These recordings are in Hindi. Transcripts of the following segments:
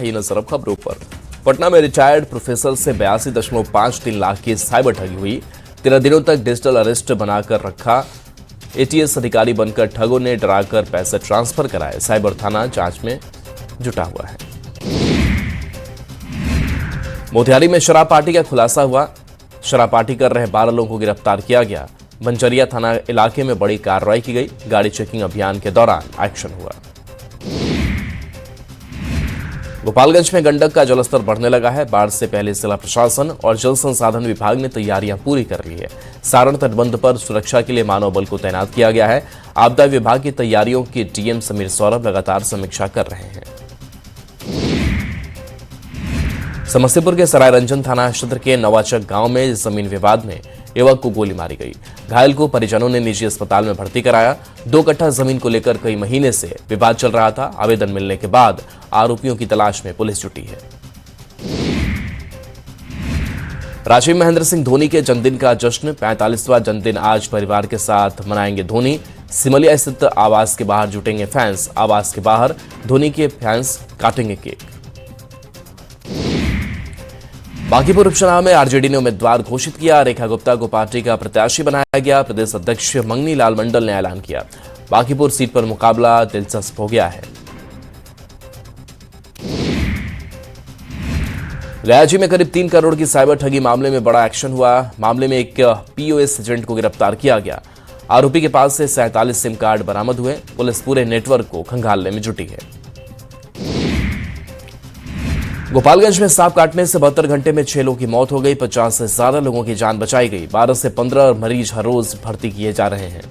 बढ़ी नजर अब खबरों पर। पटना में रिटायर्ड प्रोफेसर से 82.53 लाख की साइबर ठगी हुई। 13 दिनों तक डिजिटल अरेस्ट बनाकर रखा। एटीएस अधिकारी बनकर ठगों ने डराकर पैसे ट्रांसफर कराए। साइबर थाना जांच में जुटा हुआ है। मोतिहारी में शराब पार्टी का खुलासा हुआ। शराब पार्टी कर रहे 12 लोगों को गिरफ्तार किया गया। बंजरिया थाना इलाके में बड़ी कार्रवाई की गई। गाड़ी चेकिंग अभियान के दौरान एक्शन हुआ। गोपालगंज में गंडक का जलस्तर बढ़ने लगा है। बाढ़ से पहले जिला प्रशासन और जल संसाधन विभाग ने तैयारियां पूरी कर ली है। सारण तटबंध पर सुरक्षा के लिए मानव बल को तैनात किया गया है। आपदा विभाग की तैयारियों की डीएम समीर सौरभ लगातार समीक्षा कर रहे हैं। समस्तीपुर के सरायरंजन थाना क्षेत्र के नवाचक गांव में जमीन विवाद में युवक को गोली मारी गई। घायल को परिजनों ने निजी अस्पताल में भर्ती कराया। 2 कट्ठा जमीन को लेकर कई महीने से विवाद चल रहा था। आवेदन मिलने के बाद आरोपियों की तलाश में पुलिस जुटी है। रांची में महेंद्र सिंह धोनी के जन्मदिन का जश्न। 45वां जन्मदिन आज परिवार के साथ मनाएंगे धोनी। सिमलिया स्थित आवास के बाहर जुटेंगे फैंस। आवास के बाहर धोनी के फैंस काटेंगे केक। बांकीपुर उपचुनाव में आरजेडी ने उम्मीदवार घोषित किया। रेखा गुप्ता को पार्टी का प्रत्याशी बनाया गया। प्रदेश अध्यक्ष मंगनी लाल मंडल ने ऐलान किया। बांकीपुर सीट पर मुकाबला दिलचस्प हो गया है। गयाजी में करीब 3 करोड़ की साइबर ठगी मामले में बड़ा एक्शन हुआ। मामले में एक पीओएस एजेंट को गिरफ्तार किया गया। आरोपी के पास से 47 सिम कार्ड बरामद हुए। पुलिस पूरे नेटवर्क को खंगालने में जुटी है। गोपालगंज में सांप काटने से 72 घंटे में 6 लोगों की मौत हो गई। 50 से ज्यादा लोगों की जान बचाई गई। 12 से 15 मरीज हर रोज भर्ती किए जा रहे हैं।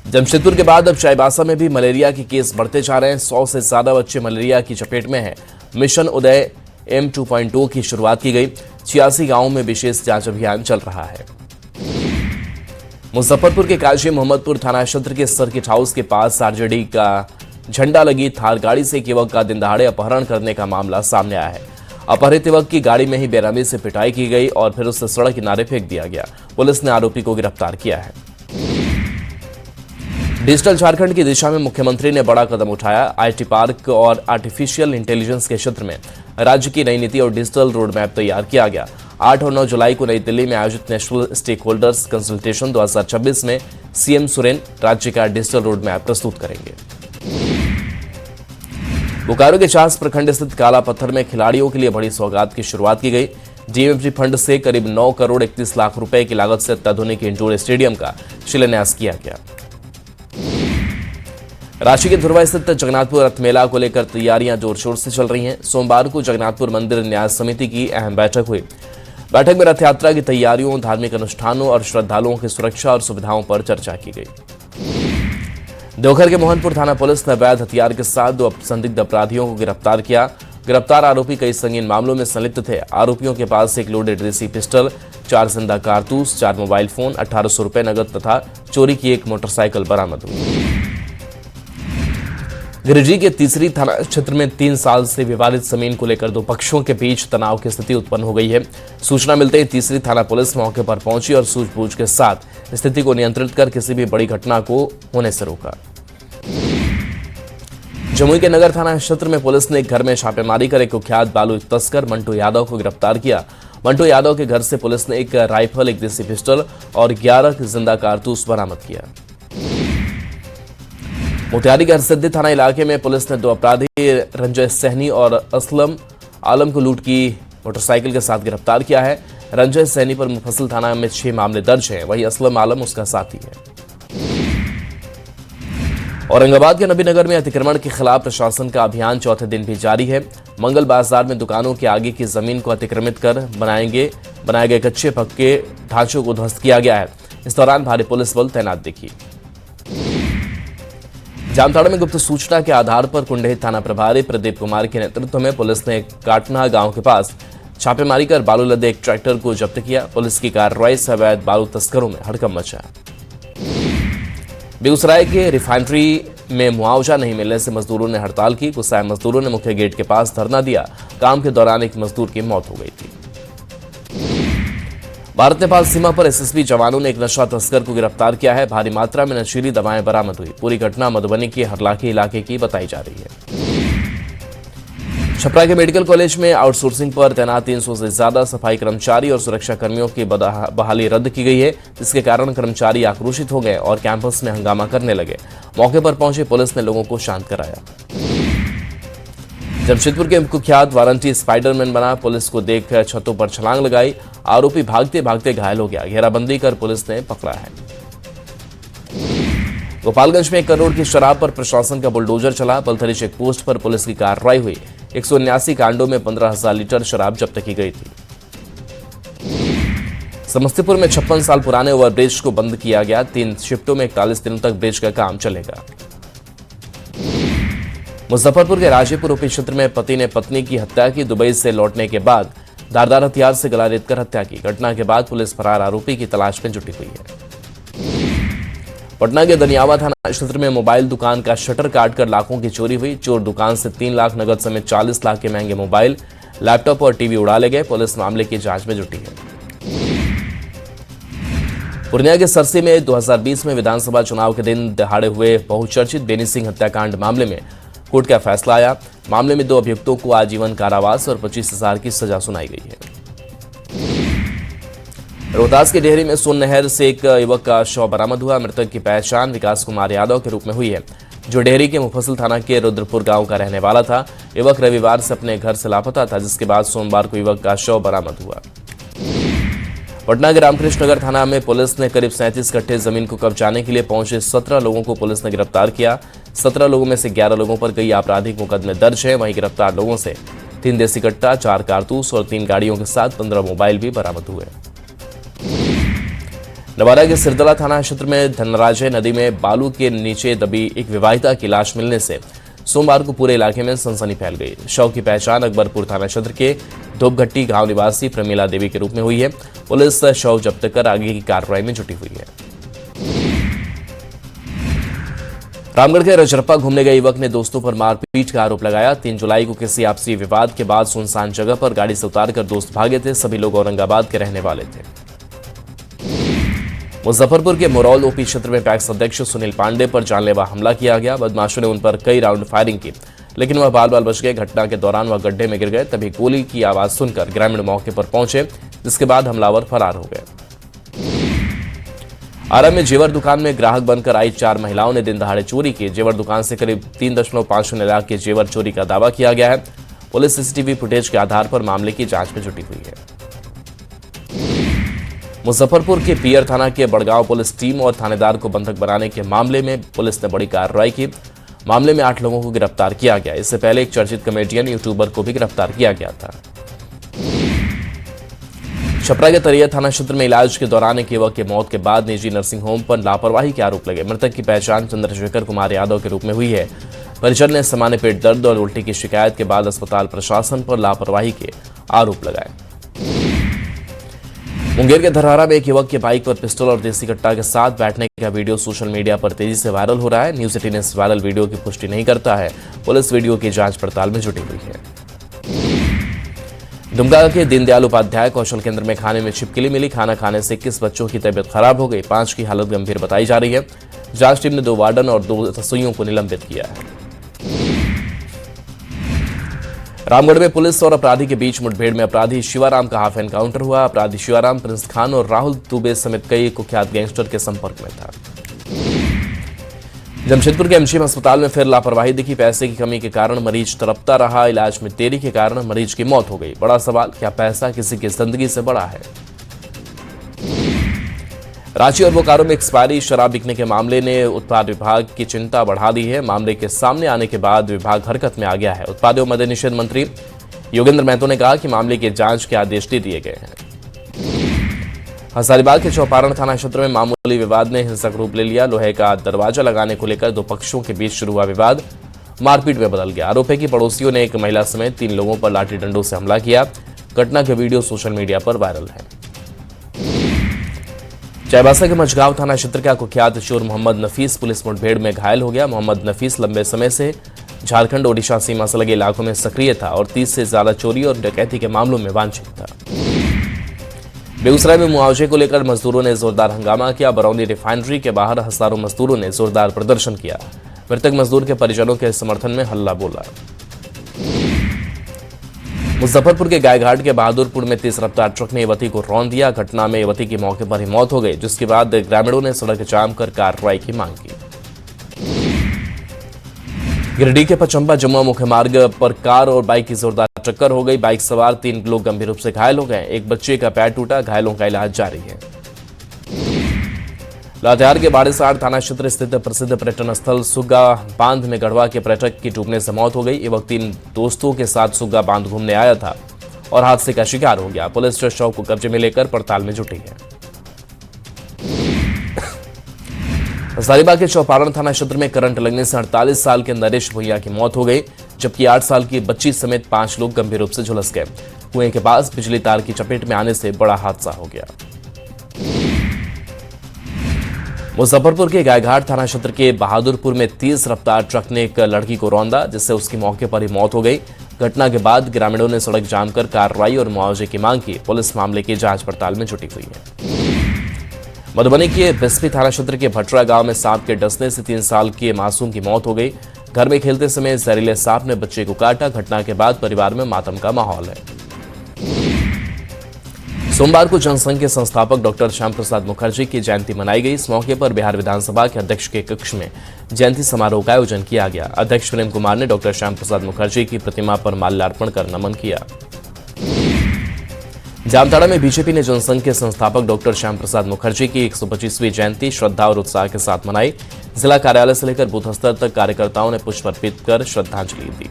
जमशेदपुर के बाद अब चाईबासा में भी मलेरिया के केस बढ़ते जा रहे हैं। 100 से ज्यादा बच्चे मलेरिया की चपेट में हैं। मिशन उदय M2.0 की शुरुआत की गई। 86 गांवों में विशेष जांच अभियान चल रहा है। मुजफ्फरपुर के काजी मोहम्मदपुर थाना क्षेत्र के सर्किट हाउस के पास आरजेडी का झंडा लगी थार गाड़ी से एक युवक का दिन दहाड़े अपहरण करने का मामला सामने आया है। अपहरित युवक की गाड़ी में ही बेरहमी से पिटाई की गई और फिर उसे सड़क किनारे फेंक दिया गया। पुलिस ने आरोपी को गिरफ्तार किया है। डिजिटल झारखंड की दिशा में मुख्यमंत्री ने बड़ा कदम उठाया। आईटी पार्क और आर्टिफिशियल इंटेलिजेंस के क्षेत्र में राज्य की नई नीति और डिजिटल रोड मैप तैयार किया गया। 8 और 9 जुलाई को नई दिल्ली में आयोजित नेशनल स्टेक होल्डर्स कंसल्टेशन 2026 में सीएम सोरेन राज्य का डिजिटल रोड मैप प्रस्तुत करेंगे। बोकारो के चास प्रखंड स्थित काला पत्थर में खिलाड़ियों के लिए बड़ी सौगात की शुरुआत की गई। डीएमएफजी फंड से करीब 9 करोड़ 31 लाख रुपए की लागत से अत्याधुनिक इंडोर स्टेडियम का शिलान्यास किया गया। रांची के धुरवा स्थित जगन्नाथपुर रथ मेला को लेकर तैयारियां जोर शोर से चल रही हैं। सोमवार को जगन्नाथपुर मंदिर न्यास समिति की अहम बैठक हुई। बैठक में रथ यात्रा की तैयारियों, धार्मिक अनुष्ठानों और श्रद्धालुओं की सुरक्षा और सुविधाओं पर चर्चा की गई। देवघर के मोहनपुर थाना पुलिस ने अवैध हथियार के साथ 2 संदिग्ध अपराधियों को गिरफ्तार किया। गिरफ्तार आरोपी कई संगीन मामलों में संलिप्त थे। आरोपियों के पास एक लोडेड देसी पिस्टल, 4 जिंदा कारतूस, 4 मोबाइल फोन, 1800 रुपए नगद तथा चोरी की एक मोटरसाइकिल बरामद हुई। गिरिडीह के तीसरी थाना क्षेत्र में 3 साल से विवादित जमीन को लेकर 2 पक्षों के बीच तनाव की स्थिति उत्पन्न हो गई है। सूचना मिलते ही तीसरी थाना पुलिस मौके पर पहुंची और सूझबूझ के साथ स्थिति को नियंत्रित कर किसी भी बड़ी घटना को होने से रोका। जमुई के नगर थाना क्षेत्र में पुलिस ने एक घर में छापेमारी कर एक कुख्यात बालू तस्कर मंटू यादव को गिरफ्तार किया। मंटू यादव के घर से पुलिस ने एक राइफल, एक देसी पिस्टल और 11 जिंदा कारतूस बरामद किया। मोतिहारी के हरसिद्धि थाना इलाके में पुलिस ने 2 अपराधी रंजय सहनी और असलम आलम को लूट की मोटरसाइकिल के साथ गिरफ्तार किया है। रंजय सहनी पर मुफस्सिल थाना में 6 मामले दर्ज हैं। वहीं असलम आलम उसका साथी है। औरंगाबाद के नबीनगर में अतिक्रमण के खिलाफ प्रशासन का अभियान चौथे दिन भी जारी है। मंगल बाजार में दुकानों के आगे की जमीन को अतिक्रमित कर बनाए गए कच्चे पक्के ढांचों को ध्वस्त किया गया है। इस दौरान भारी पुलिस बल तैनात दिखी। जामताड़ा में गुप्त सूचना के आधार पर कुंडही थाना प्रभारी प्रदीप कुमार के नेतृत्व में पुलिस ने काटना गांव के पास छापेमारी कर बालू लदे एक ट्रैक्टर को जब्त किया। पुलिस की कार्रवाई से अवैध बालू तस्करों में हड़कंप मचा। बेगूसराय के रिफाइनरी में मुआवजा नहीं मिलने से मजदूरों ने हड़ताल की। गुस्साए मजदूरों ने मुख्य गेट के पास धरना दिया। काम के दौरान एक मजदूर की मौत हो गई थी। भारत नेपाल सीमा पर एसएसबी जवानों ने एक नशा तस्कर को गिरफ्तार किया है। भारी मात्रा में नशीली दवाएं बरामद हुई। पूरी घटना मधुबनी के हरलाखी इलाके की बताई जा रही है। छपरा के मेडिकल कॉलेज में आउटसोर्सिंग पर तैनात 300 से ज्यादा सफाई कर्मचारी और सुरक्षा कर्मियों की बहाली रद्द की गई है, जिसके कारण कर्मचारी आक्रोशित हो गए और कैंपस में हंगामा करने लगे। मौके पर पहुंची पुलिस ने लोगों को शांत कराया। जमशेदपुर के कुख्यात वारंटी स्पाइडरमैन बना, पुलिस को देख छतों पर छलांग लगाई। आरोपी भागते भागते घायल हो गया। घेराबंदी कर पुलिस ने पकड़ा है। गोपालगंज में 1 करोड़ की शराब पर प्रशासन का बुलडोजर चला। पलथरी चेक पोस्ट पर पुलिस की कार्रवाई हुई। 179 कांडों में 15,000 लीटर शराब जब्त की गई थी। समस्तीपुर में 56 साल पुराने ओवरब्रिज को बंद किया गया। 3 शिफ्टों में 41 दिनों तक ब्रिज का काम चलेगा। मुजफ्फरपुर के राजेपुर ओपी क्षेत्र में पति ने पत्नी की हत्या की। दुबई से लौटने के बाद धारदार हथियार से गला रेतकर हत्या की। घटना के बाद पुलिस फरार आरोपी की तलाश में जुटी हुई है। पटना के दनियावा थाना क्षेत्र में मोबाइल दुकान का शटर काटकर लाखों की चोरी हुई। चोर दुकान से 3 लाख नगद समेत 40 लाख के महंगे मोबाइल, लैपटॉप और टीवी उड़ा ले गए। पुलिस मामले की जांच में जुटी है। पूर्णिया के सरसी में 2020 में विधानसभा चुनाव के दिन दहाड़े हुए बहुचर्चित बेनी सिंह हत्याकांड मामले में कोर्ट का फैसला आया। मामले में 2 अभियुक्तों को आजीवन कारावास और 25,000 की सजा सुनाई गई है। रोहतास के डेहरी में सोन नहर से एक युवक का शव बरामद हुआ। मृतक की पहचान विकास कुमार यादव के रूप में हुई है, जो डेहरी के मुफस्सिल थाना के रुद्रपुर गांव का रहने वाला था। युवक रविवार से अपने घर से लापता था, जिसके बाद सोमवार को युवक का शव बरामद हुआ। पटना के रामकृष्ण नगर थाना में पुलिस ने करीब 37 कट्ठे जमीन को कब्जाने के लिए पहुंचे 17 लोगों को पुलिस ने गिरफ्तार किया। 17 लोगों में से 11 लोगों पर कई आपराधिक मुकदमे दर्ज है। वहीं गिरफ्तार लोगों से 3 देसी कट्टा, 4 कारतूस और 3 गाड़ियों के साथ 15 मोबाइल भी बरामद हुए। नवादा के सिरदला थाना क्षेत्र में धनराजय नदी में बालू के नीचे दबी एक विवाहिता की लाश मिलने से सोमवार को पूरे इलाके में सनसनी फैल गई। शव की पहचान अकबरपुर थाना क्षेत्र के धोपघट्टी गांव निवासी प्रमीला देवी के रूप में हुई है। पुलिस शव जब्त कर आगे की कार्रवाई में जुटी हुई है। रामगढ़ के रजरप्पा घूमने गए युवक ने दोस्तों पर मारपीट का आरोप लगाया। 3 जुलाई को किसी आपसी विवाद के बाद सुनसान जगह पर गाड़ी से उतारकर दोस्त भागे थे। सभी लोग औरंगाबाद के रहने वाले थे। मुजफ्फरपुर के मोरौल ओपी क्षेत्र में पैक्स अध्यक्ष सुनील पांडे पर जानलेवा हमला किया गया। बदमाशों ने उन पर कई राउंड फायरिंग की, लेकिन वह बाल बाल बच गए। घटना के दौरान वह गड्ढे में गिर गए। तभी गोली की आवाज सुनकर ग्रामीण मौके पर पहुंचे, जिसके बाद हमलावर फरार हो गए। आरा में जेवर दुकान में ग्राहक बनकर आई 4 महिलाओं ने दिन दहाड़े चोरी की। जेवर दुकान से करीब 3.50 लाख के जेवर चोरी का दावा किया गया है। पुलिस सीसीटीवी फुटेज के आधार पर मामले की जांच में जुटी हुई है। मुजफ्फरपुर के पियर थाना के बड़गांव पुलिस टीम और थानेदार को बंधक बनाने के मामले में पुलिस ने बड़ी कार्रवाई की। मामले में 8 लोगों को गिरफ्तार किया गया। इससे पहले एक चर्चित कॉमेडियन यूट्यूबर को भी गिरफ्तार किया गया था। छपरा के तरिया थाना क्षेत्र में इलाज के दौरान एक युवक की मौत के बाद निजी नर्सिंग होम पर लापरवाही के आरोप लगे। मृतक की पहचान चंद्रशेखर कुमार यादव के रूप में हुई है। परिजन ने सामान्य पेट दर्द और उल्टी की शिकायत के बाद अस्पताल प्रशासन पर लापरवाही के आरोप लगाए। मुंगेर के धरहरा में एक युवक के बाइक पर पिस्टल और देसी कट्टा के साथ बैठने का वीडियो सोशल मीडिया पर तेजी से वायरल हो रहा है। न्यूज 18 इस वायरल वीडियो की पुष्टि नहीं करता है। पुलिस वीडियो की जांच पड़ताल में जुटी हुई है। दुमका के दीनदयाल उपाध्याय कौशल केंद्र में खाने में छिपकली मिली। खाना खाने से 21 बच्चों की तबीयत खराब हो गई। 5 की हालत गंभीर बताई जा रही है। जांच टीम ने 2 वार्डन और 2 रसोइयों को निलंबित किया है। रामगढ़ में पुलिस और अपराधी के बीच मुठभेड़ में अपराधी शिवाराम का हाफ एनकाउंटर हुआ। अपराधी शिवाराम प्रिंस खान और राहुल दुबे समेत कई कुख्यात गैंगस्टर के संपर्क में था। जमशेदपुर के एमजीएम अस्पताल में फिर लापरवाही दिखी। पैसे की कमी के कारण मरीज तड़पता रहा। इलाज में देरी के कारण मरीज की मौत हो गई। बड़ा सवाल, क्या पैसा किसी की जिंदगी से बड़ा है? रांची और बोकारो में एक्सपायरी शराब बिकने के मामले ने उत्पाद विभाग की चिंता बढ़ा दी है। मामले के सामने आने के बाद विभाग हरकत में आ गया है। उत्पाद एवं मद्य निषेध मंत्री योगेंद्र महतो ने कहा कि मामले की जांच के आदेश दे दिए गए हैं। हजारीबाग के चौपारण थाना क्षेत्र में मामूली विवाद ने हिंसक रूप ले लिया। लोहे का दरवाजा लगाने को लेकर 2 पक्षों के बीच शुरू हुआ विवाद मारपीट में बदल गया। आरोप है कि पड़ोसियों ने एक महिला समेत 3 लोगों पर लाठी डंडों से हमला किया। घटना के वीडियो सोशल मीडिया पर वायरल है। चाईबासा के मझगांव थाना क्षेत्र का कुख्यात चोर मोहम्मद नफीस पुलिस मुठभेड़ में घायल हो गया। मोहम्मद नफीस लंबे समय से झारखंड ओडिशा सीमा से लगे इलाकों में सक्रिय था और 30 से ज्यादा चोरी और डकैती के मामलों में वांछित था। बेगूसराय में मुआवजे को लेकर मजदूरों ने जोरदार हंगामा किया। बरौनी रिफाइनरी के बाहर हजारों मजदूरों ने जोरदार प्रदर्शन किया। मृतक मजदूर के परिजनों के समर्थन में हल्ला बोला। मुजफ्फरपुर के गायघाट के बहादुरपुर में तेज रफ्तार ट्रक ने युवती को रौंद दिया। घटना में युवती की मौके पर ही मौत हो गई, जिसके बाद ग्रामीणों ने सड़क जाम कर कार्रवाई की मांग की। गिरिडीह के पचंबा जमुआ मुख्य मार्ग पर कार और बाइक की जोरदार टक्कर हो गई। बाइक सवार 3 लोग गंभीर रूप से घायल हो गए। एक बच्चे का पैर टूटा, घायलों का इलाज जारी है। लातेहार के बाड़ेसाड़ थाना क्षेत्र स्थित प्रसिद्ध पर्यटन स्थल सुग्गा बांध में गढ़वा के पर्यटक की डूबने से मौत हो गई। युवक 3 दोस्तों के साथ सुग्गा बांध घूमने आया था और हादसे का शिकार हो गया। पुलिस शव को कब्जे में लेकर पड़ताल में जुटी है। हजारीबाग के चौपारण थाना क्षेत्र में करंट लगने से 48 साल के नरेश भुइया की मौत हो गई, जबकि 8 साल की बच्ची समेत 5 लोग गंभीर रूप से झुलस गए। कुएं के पास बिजली तार की चपेट में आने से बड़ा हादसा हो गया। मुजफ्फरपुर के गायघाट थाना क्षेत्र के बहादुरपुर में तेज रफ्तार ट्रक ने एक लड़की को रौंदा, जिससे उसकी मौके पर ही मौत हो गई। घटना के बाद ग्रामीणों ने सड़क जाम कर कार्रवाई और मुआवजे की मांग की। पुलिस मामले की जांच पड़ताल में जुटी हुई है। मधुबनी के बिस्फी थाना क्षेत्र के भटरा गांव में सांप के डसने से 3 साल के मासूम की मौत हो गई। घर में खेलते समय जहरीले सांप ने बच्चे को काटा। घटना के बाद परिवार में मातम का माहौल है। सोमवार को जनसंघ के संस्थापक डॉक्टर श्याम प्रसाद मुखर्जी की जयंती मनाई गई। इस मौके पर बिहार विधानसभा के अध्यक्ष के कक्ष में जयंती समारोह का आयोजन किया गया। अध्यक्ष प्रेम कुमार ने डॉक्टर श्याम प्रसाद मुखर्जी की प्रतिमा पर माल्यार्पण कर नमन किया। जामताड़ा में बीजेपी ने जनसंघ के संस्थापक डॉक्टर श्याम प्रसाद मुखर्जी की 125वीं जयंती श्रद्धा और उत्साह के साथ मनाई। जिला कार्यालय से लेकर बूथ स्तर तक कार्यकर्ताओं ने पुष्प अर्पित कर श्रद्धांजलि दी।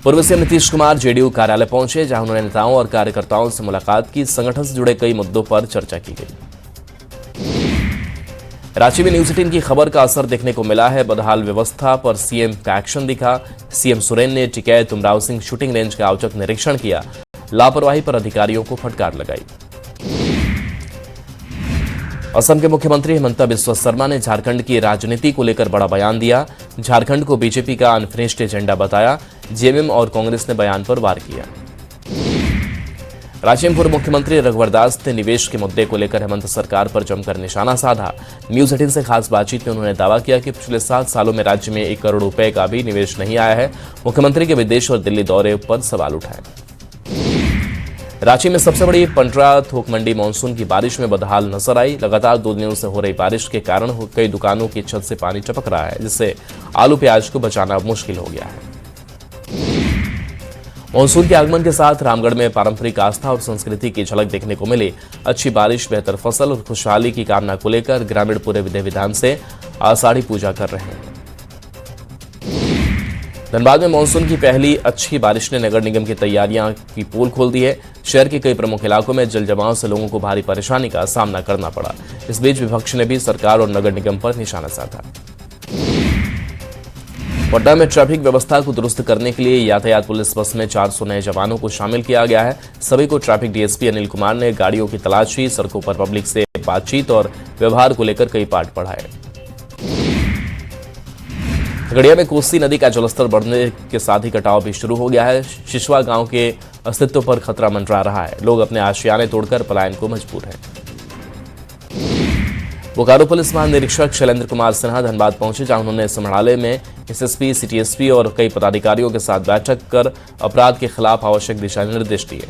पूर्व सीएम नीतीश कुमार जेडीयू कार्यालय पहुंचे, जहां उन्होंने नेताओं और कार्यकर्ताओं से मुलाकात की। संगठन से जुड़े कई मुद्दों पर चर्चा की गई। रांची में न्यूज 18 की खबर का असर देखने को मिला है। बदहाल व्यवस्था पर सीएम का एक्शन दिखा। सीएम सोरेन ने टिकैत उमराव सिंह शूटिंग रेंज का औचक निरीक्षण किया। लापरवाही पर अधिकारियों को फटकार लगाई। असम के मुख्यमंत्री हिमंता बिस्वा शर्मा ने झारखंड की राजनीति को लेकर बड़ा बयान दिया। झारखंड को बीजेपी का अनफिनिश्ड एजेंडा बताया। जेएमएम और कांग्रेस ने बयान पर वार किया। रांची में पूर्व मुख्यमंत्री रघुवर दास ने निवेश के मुद्दे को लेकर हेमंत सरकार पर जमकर निशाना साधा। न्यूज 18 से खास बातचीत में उन्होंने दावा किया कि पिछले 7 सालों में राज्य में 1 करोड़ रुपए का भी निवेश नहीं आया है। मुख्यमंत्री के विदेश और दिल्ली दौरे पर सवाल उठाए। रांची में सबसे बड़ी पंटरा थोक मंडी मानसून की बारिश में बदहाल नजर आई। लगातार 2 दिनों से हो रही बारिश के कारण कई दुकानों की छत से पानी टपक रहा है, जिससे आलू प्याज को बचाना मुश्किल हो गया है। मानसून के आगमन के साथ रामगढ़ में पारंपरिक आस्था और संस्कृति की झलक देखने को मिली। अच्छी बारिश, बेहतर फसल और खुशहाली की कामना को लेकर ग्रामीण पूरे विधि विधान से आषाढ़ी पूजा कर रहे हैं। धनबाद में मानसून की पहली अच्छी बारिश ने नगर निगम की तैयारियां की पोल खोल दी है। शहर के कई प्रमुख इलाकों में जल जमाव से लोगों को भारी परेशानी का सामना करना पड़ा। इस बीच विपक्ष ने भी सरकार और नगर निगम पर निशाना साधा। पटना में ट्रैफिक व्यवस्था को दुरुस्त करने के लिए यातायात पुलिस बस में 400 नए जवानों को शामिल किया गया है। सभी को ट्रैफिक डीएसपी अनिल कुमार ने गाड़ियों की तलाशी, सड़कों पर पब्लिक से बातचीत और व्यवहार को लेकर कई पाठ पढ़ाए। खगड़िया में कोसी नदी का जलस्तर बढ़ने के साथ ही कटाव भी शुरू हो गया है। शिशवा गांव के अस्तित्व पर खतरा मंडरा रहा है। लोग अपने आशियाने तोड़कर पलायन को मजबूर हैं। बोकारो पुलिस महानिरीक्षक शैलेंद्र कुमार सिन्हा धनबाद पहुंचे, जहां उन्होंने समराले में एसएसपी, सिटी एसपी और कई पदाधिकारियों के साथ बैठक कर अपराध के खिलाफ आवश्यक दिशा निर्देश दिए।